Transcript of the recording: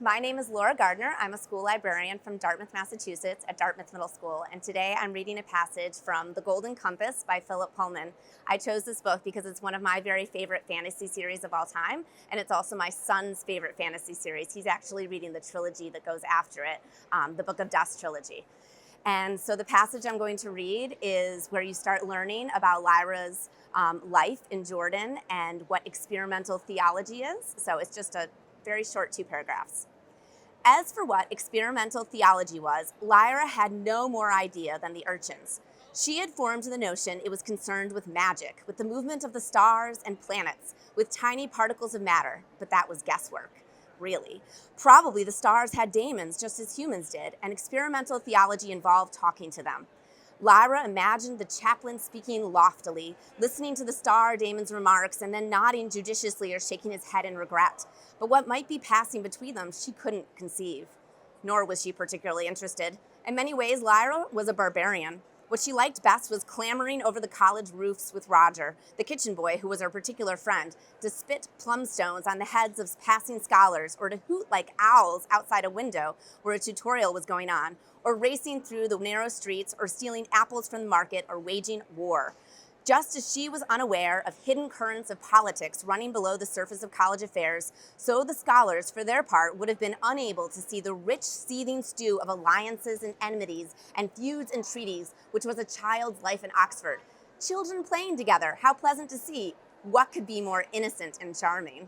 My name is Laura Gardner. I'm a school librarian from Dartmouth, Massachusetts at Dartmouth Middle School, and today I'm reading a passage from The Golden Compass by Philip Pullman. I chose this book because it's one of my very favorite fantasy series of all time, and it's also my son's favorite fantasy series. He's actually reading the trilogy that goes after it, the Book of Dust trilogy. And so the passage I'm going to read is where you start learning about Lyra's life in Jordan and what experimental theology is. So it's just a very short 2 paragraphs. As for what experimental theology was, Lyra had no more idea than the urchins. She had formed the notion it was concerned with magic, with the movement of the stars and planets, with tiny particles of matter, but that was guesswork. Really. Probably the stars had daemons just as humans did, and experimental theology involved talking to them. Lyra imagined the chaplain speaking loftily, listening to the star daemon's remarks, and then nodding judiciously or shaking his head in regret. But what might be passing between them, she couldn't conceive. Nor was she particularly interested. In many ways, Lyra was a barbarian. What she liked best was clambering over the college roofs with Roger, the kitchen boy who was her particular friend, to spit plumstones on the heads of passing scholars, or to hoot like owls outside a window where a tutorial was going on, or racing through the narrow streets, or stealing apples from the market, or waging war. Just as she was unaware of hidden currents of politics running below the surface of college affairs, so the scholars, for their part, would have been unable to see the rich, seething stew of alliances and enmities and feuds and treaties, which was a child's life in Oxford. Children playing together, how pleasant to see. What could be more innocent and charming?